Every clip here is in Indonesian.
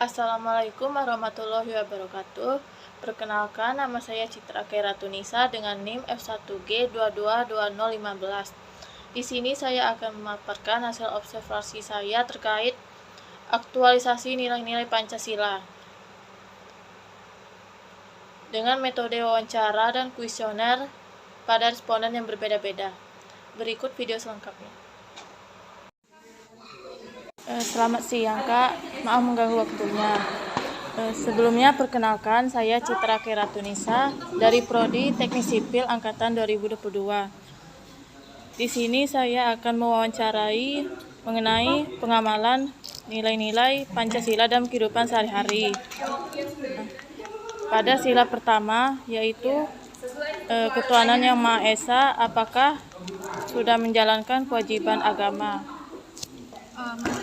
Assalamualaikum warahmatullahi wabarakatuh. Perkenalkan, nama saya Citra Keratunisa dengan NIM F1G222015. Di sini saya akan memaparkan hasil observasi saya terkait aktualisasi nilai-nilai Pancasila dengan metode wawancara dan kuesioner pada responden yang berbeda-beda. Berikut video selengkapnya. Selamat siang Kak, maaf mengganggu waktunya. Sebelumnya perkenalkan, saya Citra Keratunisa dari Prodi Teknik Sipil Angkatan 2022. Di sini saya akan mewawancarai mengenai pengamalan nilai-nilai Pancasila dalam kehidupan sehari-hari. Pada sila pertama, yaitu ketuhanan yang Maha Esa, apakah sudah menjalankan kewajiban agama?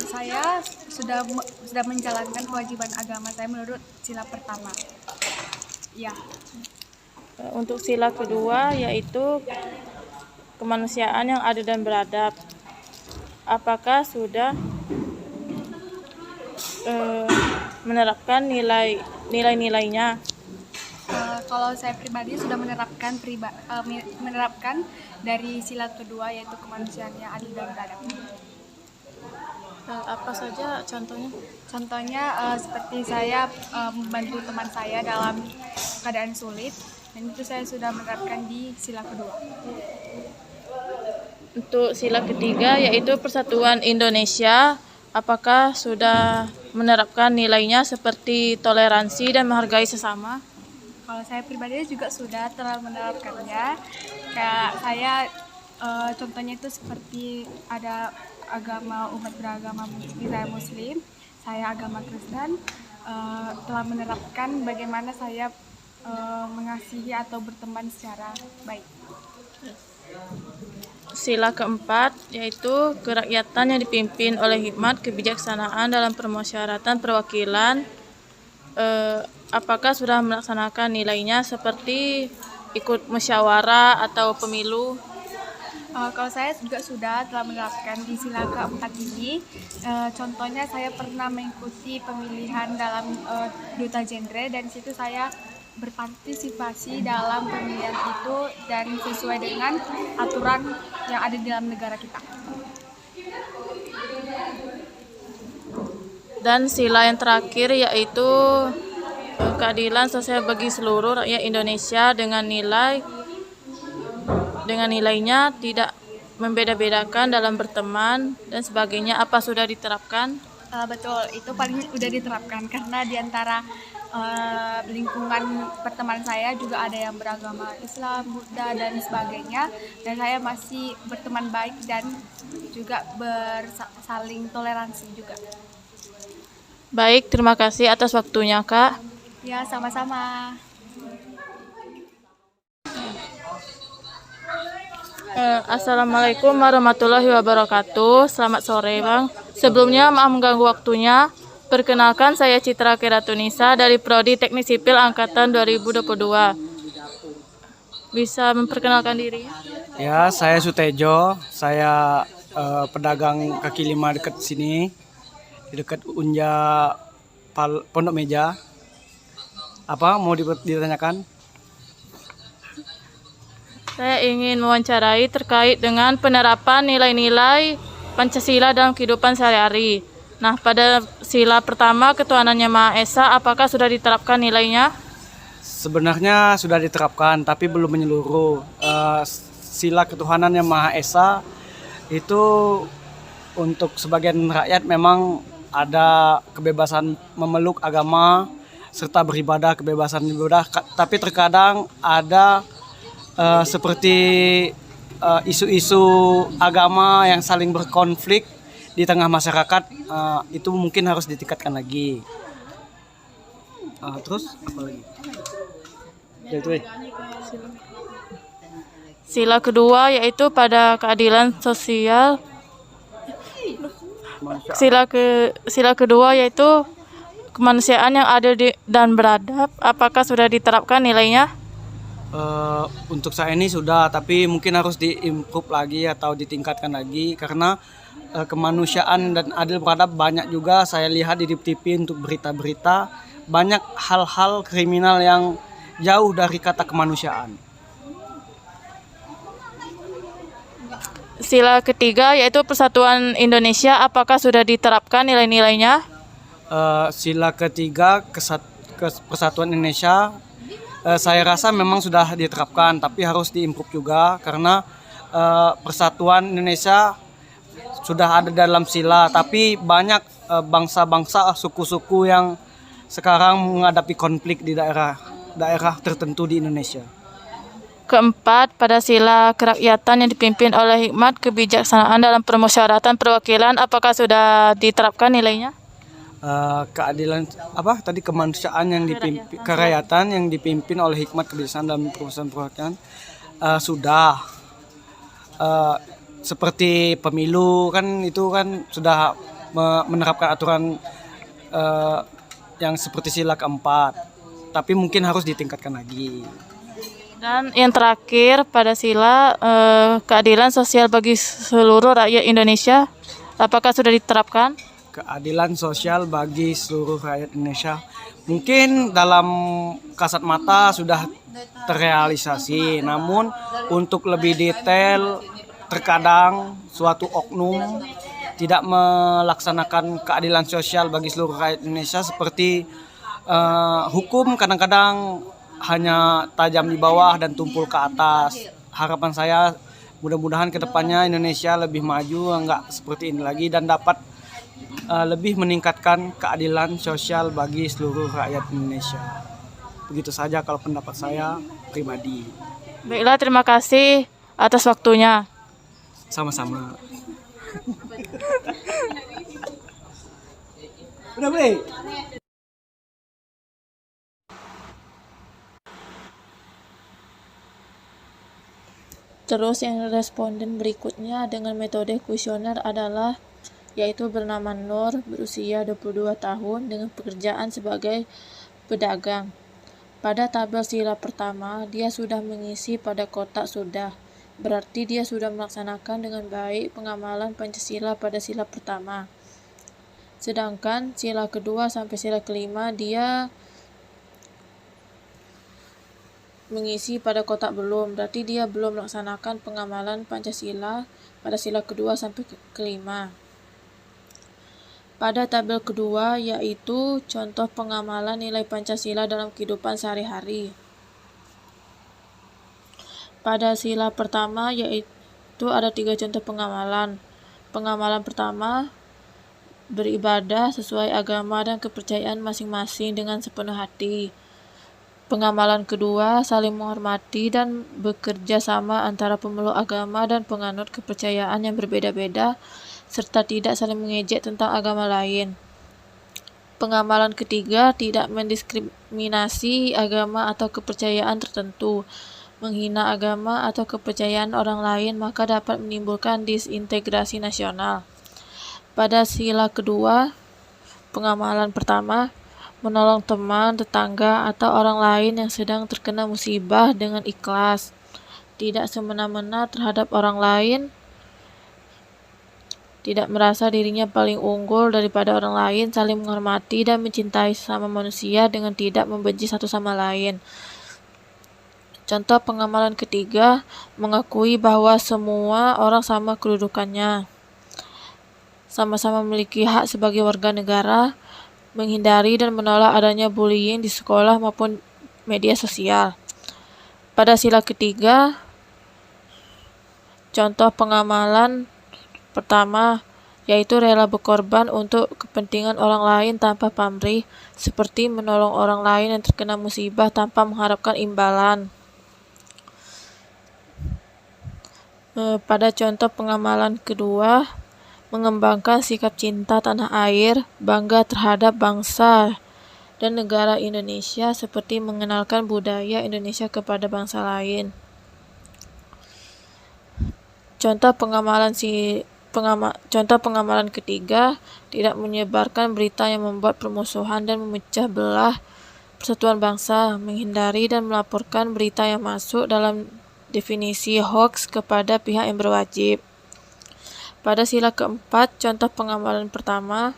Saya sudah menjalankan kewajiban agama saya menurut sila pertama. Ya. Untuk sila kedua, yaitu kemanusiaan yang adil dan beradab, apakah sudah menerapkan nilai-nilainya? Kalau saya pribadi sudah menerapkan dari sila kedua, yaitu kemanusiaan yang adil dan beradab. Apa saja contohnya? Contohnya seperti saya membantu teman saya dalam keadaan sulit, dan itu saya sudah menerapkan di sila kedua. Untuk sila ketiga, yaitu Persatuan Indonesia, apakah sudah menerapkan nilainya seperti toleransi dan menghargai sesama? Kalau saya pribadi juga sudah terlalu menerapkannya. Kayak saya contohnya itu seperti ada agama umat beragama Muslim, saya agama Kristen, telah menerapkan bagaimana saya mengasihi atau berteman secara baik. Sila keempat, yaitu kerakyatan yang dipimpin oleh hikmat kebijaksanaan dalam permusyawaratan perwakilan, apakah sudah melaksanakan nilainya seperti ikut musyawarah atau pemilu? Kalau saya juga telah menerapkan di sila keempat ini. Contohnya saya pernah mengikuti pemilihan dalam duta genre, dan situ saya berpartisipasi dalam pemilihan itu dan sesuai dengan aturan yang ada di dalam negara kita. Dan sila yang terakhir, yaitu keadilan sosial bagi seluruh rakyat Indonesia dengan nilainya tidak membeda-bedakan dalam berteman dan sebagainya, apa sudah diterapkan? Betul, itu paling udah diterapkan karena di antara lingkungan pertemanan saya juga ada yang beragama Islam, Buddha dan sebagainya, dan saya masih berteman baik dan juga saling toleransi juga. Baik, terima kasih atas waktunya Kak. Ya, sama-sama. Assalamualaikum warahmatullahi wabarakatuh. Selamat sore Bang. Sebelumnya maaf mengganggu waktunya. Perkenalkan, saya Citra Keratunisa dari Prodi Teknik Sipil Angkatan 2022. Bisa memperkenalkan diri? Ya, saya Sutejo. Saya pedagang kaki lima dekat sini, di dekat Unja Pondok Meja. Apa mau ditanyakan? Saya ingin mewawancarai terkait dengan penerapan nilai-nilai Pancasila dalam kehidupan sehari-hari. Nah, pada sila pertama, ketuhanan yang Maha Esa, apakah sudah diterapkan nilainya? Sebenarnya sudah diterapkan, tapi belum menyeluruh. Sila ketuhanan yang Maha Esa itu untuk sebagian rakyat memang ada kebebasan memeluk agama serta beribadah, kebebasan beribadah. Tapi terkadang ada seperti isu-isu agama yang saling berkonflik di tengah masyarakat, itu mungkin harus ditingkatkan lagi. Terus apa lagi? Sila kedua, yaitu pada keadilan sosial. Sila kedua, yaitu kemanusiaan yang adil dan beradab, apakah sudah diterapkan nilainya? Untuk saya ini sudah, tapi mungkin harus diimprove lagi atau ditingkatkan lagi karena kemanusiaan dan adil beradab banyak juga saya lihat di TV untuk berita-berita banyak hal-hal kriminal yang jauh dari kata kemanusiaan. Sila ketiga yaitu Persatuan Indonesia, apakah sudah diterapkan nilai-nilainya? Sila ketiga Persatuan Indonesia, saya rasa memang sudah diterapkan, tapi harus diimprove juga karena Persatuan Indonesia sudah ada dalam sila, tapi banyak bangsa-bangsa, suku-suku yang sekarang menghadapi konflik di daerah tertentu di Indonesia. Keempat, pada sila kerakyatan yang dipimpin oleh hikmat kebijaksanaan dalam permusyawaratan perwakilan, apakah sudah diterapkan nilainya? Keadilan kemanusiaan yang dipimpin, kerakyatan yang dipimpin oleh hikmat kebijaksanaan dalam permusyawaratan perwakilan sudah. Seperti pemilu kan itu kan sudah menerapkan aturan yang seperti sila keempat, tapi mungkin harus ditingkatkan lagi. Dan yang terakhir pada sila keadilan sosial bagi seluruh rakyat Indonesia, apakah sudah diterapkan? Keadilan sosial bagi seluruh rakyat Indonesia mungkin dalam kasat mata sudah terrealisasi, namun untuk lebih detail terkadang suatu oknum tidak melaksanakan keadilan sosial bagi seluruh rakyat Indonesia, seperti hukum kadang-kadang hanya tajam di bawah dan tumpul ke atas. Harapan saya mudah-mudahan kedepannya Indonesia lebih maju, enggak seperti ini lagi, dan dapat lebih meningkatkan keadilan sosial bagi seluruh rakyat Indonesia. Begitu saja kalau pendapat saya pribadi. Baiklah, terima kasih atas waktunya. Sama-sama. Udah boleh? Terus yang responden berikutnya dengan metode kuesioner adalah yaitu bernama Nur, berusia 22 tahun dengan pekerjaan sebagai pedagang. Pada tabel sila pertama, dia sudah mengisi pada kotak sudah. Berarti dia sudah melaksanakan dengan baik pengamalan Pancasila pada sila pertama. Sedangkan sila kedua sampai sila kelima dia mengisi pada kotak belum, berarti dia belum melaksanakan pengamalan Pancasila pada sila kedua sampai kelima. Pada tabel kedua yaitu contoh pengamalan nilai Pancasila dalam kehidupan sehari-hari. Pada sila pertama yaitu ada 3 contoh pengamalan. Pengamalan pertama, beribadah sesuai agama dan kepercayaan masing-masing dengan sepenuh hati. Pengamalan kedua, saling menghormati dan bekerja sama antara pemeluk agama dan penganut kepercayaan yang berbeda-beda, serta tidak saling mengejek tentang agama lain. Pengamalan ketiga, tidak mendiskriminasi agama atau kepercayaan tertentu. Menghina agama atau kepercayaan orang lain maka dapat menimbulkan disintegrasi nasional. Pada sila kedua, pengamalan pertama, menolong teman, tetangga, atau orang lain yang sedang terkena musibah dengan ikhlas, tidak semena-mena terhadap orang lain, tidak merasa dirinya paling unggul daripada orang lain, saling menghormati dan mencintai sesama manusia dengan tidak membenci satu sama lain. Contoh pengamalan ketiga, mengakui bahwa semua orang sama kedudukannya, sama-sama memiliki hak sebagai warga negara, menghindari dan menolak adanya bullying di sekolah maupun media sosial. Pada sila ketiga, contoh pengamalan pertama yaitu rela berkorban untuk kepentingan orang lain tanpa pamrih, seperti menolong orang lain yang terkena musibah tanpa mengharapkan imbalan. Pada contoh pengamalan kedua, mengembangkan sikap cinta tanah air, bangga terhadap bangsa dan negara Indonesia, seperti mengenalkan budaya Indonesia kepada bangsa lain. Contoh pengamalan ketiga, tidak menyebarkan berita yang membuat permusuhan dan memecah belah persatuan bangsa, menghindari dan melaporkan berita yang masuk dalam definisi hoax kepada pihak yang berwajib. Pada sila keempat, contoh pengamalan pertama,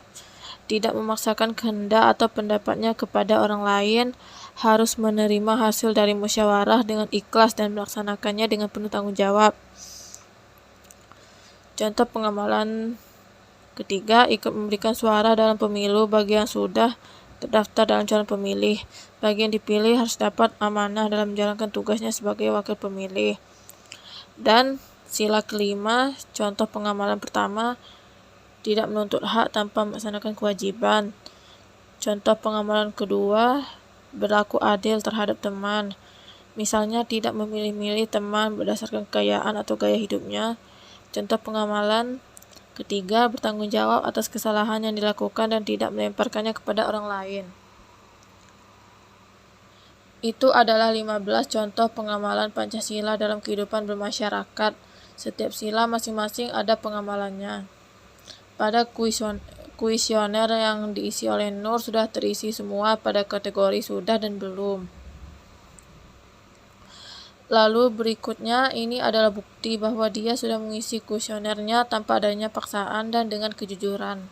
tidak memaksakan kehendak atau pendapatnya kepada orang lain, harus menerima hasil dari musyawarah dengan ikhlas dan melaksanakannya dengan penuh tanggung jawab. Contoh pengamalan ketiga, ikut memberikan suara dalam pemilu bagi yang sudah terdaftar dalam calon pemilih. Bagi yang dipilih harus dapat amanah dalam menjalankan tugasnya sebagai wakil pemilih. Dan sila kelima, contoh pengamalan pertama, tidak menuntut hak tanpa melaksanakan kewajiban. Contoh pengamalan kedua, berlaku adil terhadap teman. Misalnya tidak memilih-milih teman berdasarkan kekayaan atau gaya hidupnya. Contoh pengamalan ketiga, bertanggung jawab atas kesalahan yang dilakukan dan tidak melemparkannya kepada orang lain. Itu adalah 15 contoh pengamalan Pancasila dalam kehidupan bermasyarakat. Setiap sila masing-masing ada pengamalannya. Pada kuesioner yang diisi oleh Nur sudah terisi semua pada kategori sudah dan belum. Lalu berikutnya ini adalah bukti bahwa dia sudah mengisi kuesionernya tanpa adanya paksaan dan dengan kejujuran.